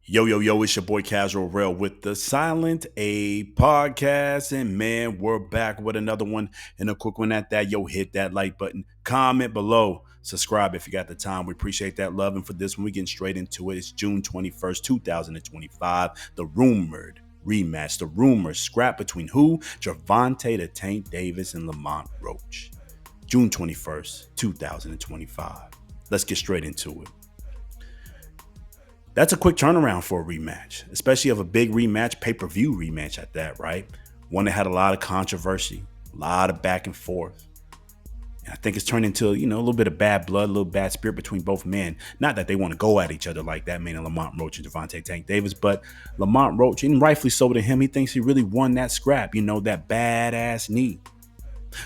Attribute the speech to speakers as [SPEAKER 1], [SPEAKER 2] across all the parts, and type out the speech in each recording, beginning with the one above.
[SPEAKER 1] Yo, yo, yo, it's your boy Casual Rail with the Silent A podcast. And man, we're back with another one and a quick one at that. Yo, hit that like button, comment below, subscribe if you got the time. We appreciate that love. And for this one, we getting straight into it. It's June 21st, 2025. The rumored rematch, the rumored scrap between who? Gervonta the Tank Davis and Lamont Roach. June 21st, 2025. Let's get straight into it. That's a quick turnaround for a rematch, especially of a big rematch, pay-per-view rematch at that, right? One that had a lot of controversy, a lot of back and forth. And I think it's turned into, a little bit of bad blood, a little bad spirit between both men. Not that they want to go at each other like that, meaning Lamont Roach and Gervonta Tank Davis, but Lamont Roach, and rightfully so to him, he thinks he really won that scrap, that badass knee.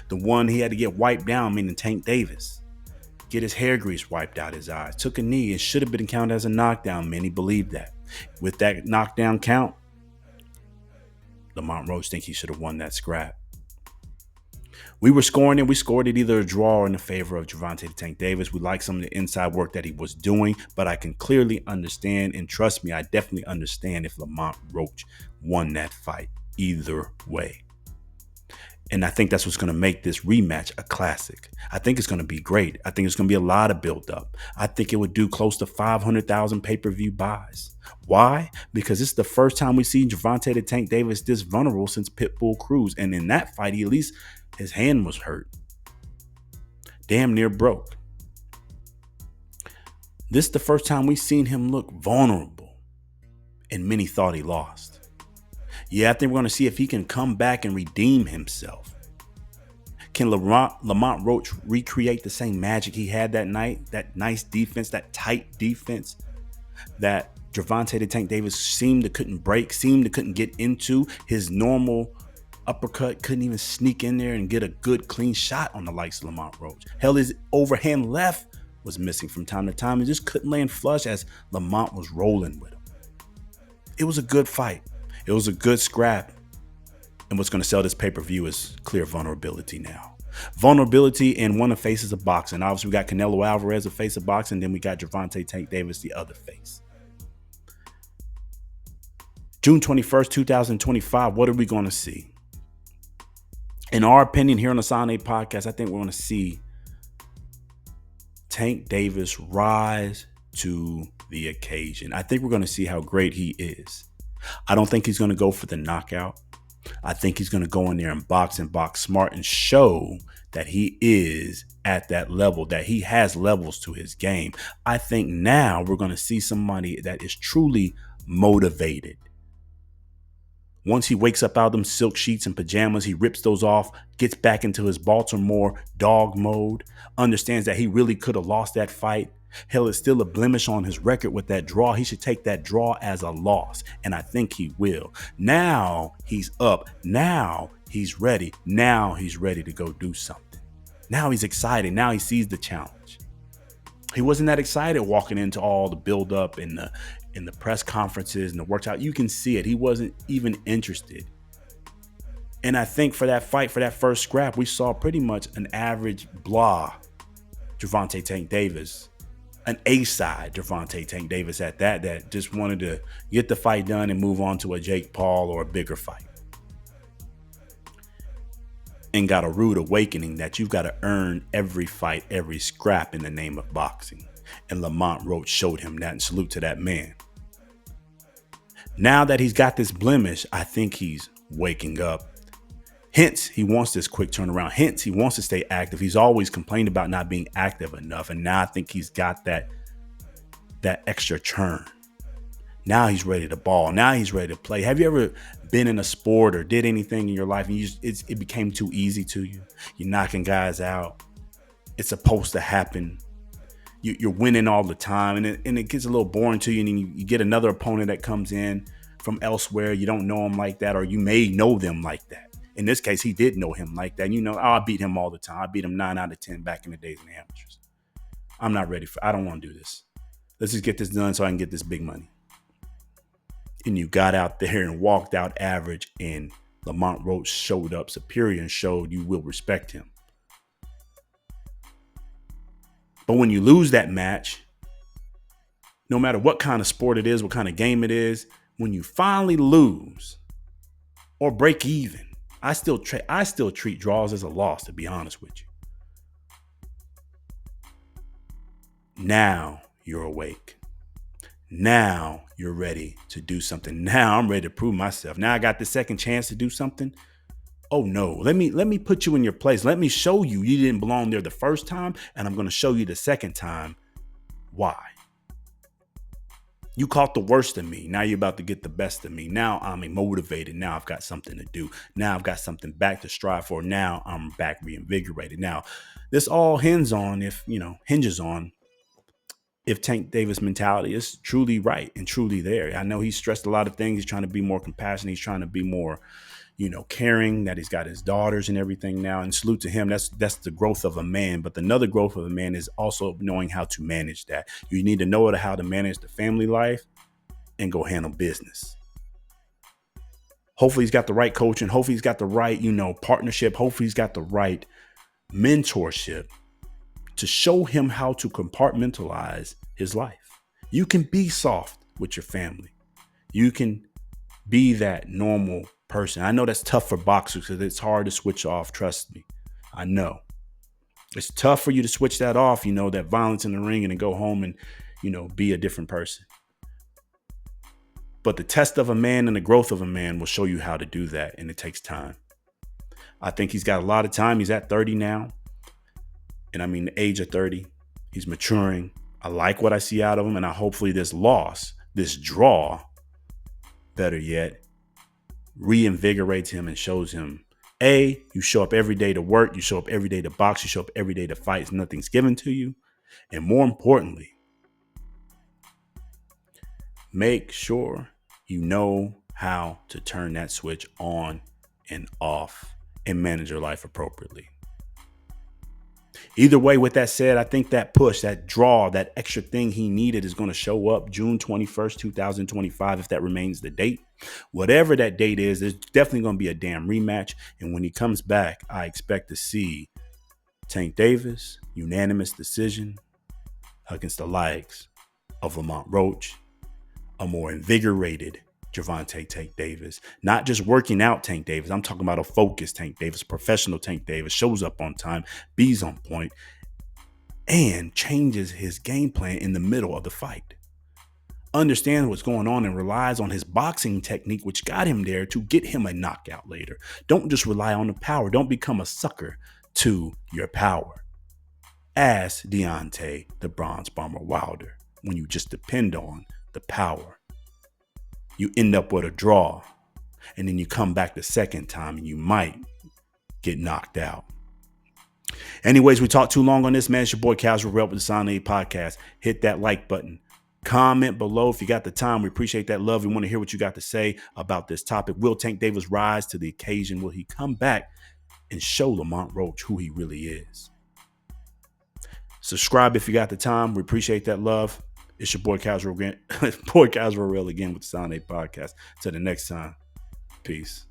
[SPEAKER 1] The one he had to get wiped down, meaning Tank Davis. Get his hair grease wiped out his eyes, took a knee. It should have been counted as a knockdown. Many believed that. With that knockdown count, Lamont Roach think he should have won that scrap. We were scoring it. We scored it either a draw or in the favor of Gervonta the Tank Davis. We like some of the inside work that he was doing, but I can clearly understand, and trust me, I definitely understand if Lamont Roach won that fight either way. And I think that's what's going to make this rematch a classic. I think it's going to be great. I think it's going to be a lot of build-up. I think it would do close to 500,000 pay-per-view buys. Why? Because it's the first time we see Gervonta the Tank Davis this vulnerable since Pitbull Cruz. And in that fight, at least his hand was hurt. Damn near broke. This is the first time we've seen him look vulnerable. And many thought he lost. Yeah, I think we're going to see if he can come back and redeem himself. Can Lamont Roach recreate the same magic he had that night? That nice defense, that tight defense that Gervonta the Tank Davis seemed to couldn't get into. His normal uppercut couldn't even sneak in there and get a good clean shot on the likes of Lamont Roach. Hell, his overhand left was missing from time to time and just couldn't land flush as Lamont was rolling with him. It was a good fight. It was a good scrap. And what's going to sell this pay-per-view is clear vulnerability now. Vulnerability in one of the faces of boxing. Obviously, we got Canelo Alvarez, the face of boxing. Then we got Gervonta Tank Davis, the other face. June 21st, 2025. What are we going to see? In our opinion, here on the Silent A podcast, I think we're going to see Tank Davis rise to the occasion. I think we're going to see how great he is. I don't think he's going to go for the knockout. I think he's going to go in there and box smart and show that he is at that level, that he has levels to his game. I think now we're going to see somebody that is truly motivated. Once he wakes up out of them silk sheets and pajamas, he rips those off, gets back into his Baltimore dog mode, understands that he really could have lost that fight. Hell, it's still a blemish on his record with that draw. He should take that draw as a loss, and I think he will. Now he's up. Now he's ready. Now he's ready to go do something. Now he's excited. Now he sees the challenge. He wasn't that excited walking into all the build-up in the press conferences and the workout. You can see it. He wasn't even interested. And I think for that fight, for that first scrap, we saw pretty much an average blah Gervonta Tank Davis. An A-side Gervonta Tank Davis at that just wanted to get the fight done and move on to a Jake Paul or a bigger fight. And got a rude awakening that you've got to earn every fight, every scrap in the name of boxing. And Lamont Roach showed him that, and salute to that man. Now that he's got this blemish, I think he's waking up. Hence, he wants this quick turnaround. Hence, he wants to stay active. He's always complained about not being active enough. And now I think he's got that extra churn. Now he's ready to ball. Now he's ready to play. Have you ever been in a sport or did anything in your life and it became too easy to you? You're knocking guys out. It's supposed to happen. You're winning all the time. And it gets a little boring to you. And then you get another opponent that comes in from elsewhere. You don't know him like that, or you may know them like that. In this case, he did know him like that. I beat him all the time. I beat him 9 out of 10 back in the days in the amateurs. I'm not ready I don't want to do this. Let's just get this done so I can get this big money. And you got out there and walked out average, and Lamont Roach showed up superior and showed you will respect him. But when you lose that match, no matter what kind of sport it is, what kind of game it is, when you finally lose or break even, I still treat draws as a loss, to be honest with you. Now you're awake. Now you're ready to do something. Now I'm ready to prove myself. Now I got the second chance to do something. Oh no, let me put you in your place. Let me show you didn't belong there the first time, and I'm going to show you the second time why. You caught the worst of me. Now you're about to get the best of me. Now I'm motivated. Now I've got something to do. Now I've got something back to strive for. Now I'm back reinvigorated. Now this all hinges on if Tank Davis mentality is truly right and truly there. I know he's stressed a lot of things. He's trying to be more compassionate. He's trying to be more, caring, that he's got his daughters and everything now. And salute to him. That's the growth of a man. But another growth of a man is also knowing how to manage that. You need to know how to manage the family life and go handle business. Hopefully he's got the right coaching. Hopefully he's got the right, partnership. Hopefully he's got the right mentorship to show him how to compartmentalize his life. You can be soft with your family. You can be that normal person. I know that's tough for boxers because it's hard to switch off. Trust me. I know. It's tough for you to switch that off, that violence in the ring, and then go home and, be a different person. But the test of a man and the growth of a man will show you how to do that, and it takes time. I think he's got a lot of time. He's at 30 now. And I mean, the age of 30, he's maturing. I like what I see out of him. And hopefully this loss, this draw, better yet, reinvigorates him and shows him, A, you show up every day to work. You show up every day to box. You show up every day to fight. Nothing's given to you. And more importantly, make sure you know how to turn that switch on and off and manage your life appropriately. Either way, with that said, I think that push, that draw, that extra thing he needed is going to show up June 21st, 2025, if that remains the date. Whatever that date is, there's definitely going to be a damn rematch. And when he comes back, I expect to see Tank Davis, unanimous decision against the likes of Lamont Roach, a more invigorated Gervonta Tank Davis, not just working out Tank Davis. I'm talking about a focused Tank Davis, professional Tank Davis, shows up on time, bees on point, and changes his game plan in the middle of the fight. Understands what's going on and relies on his boxing technique, which got him there, to get him a knockout later. Don't just rely on the power. Don't become a sucker to your power. Ask Deontay the Bronze Bomber Wilder. When you just depend on the power, you end up with a draw, and then you come back the second time and you might get knocked out. Anyways, we talked too long on this, man. It's your boy Casual Rep with the Sound Aid Podcast. Hit that like button. Comment below if you got the time. We appreciate that love. We want to hear what you got to say about this topic. Will Tank Davis rise to the occasion? Will he come back and show Lamont Roach who he really is? Subscribe if you got the time. We appreciate that love. It's your boy Casual again. Boy Casual Real again with the Sound Aid Podcast. Till the next time. Peace.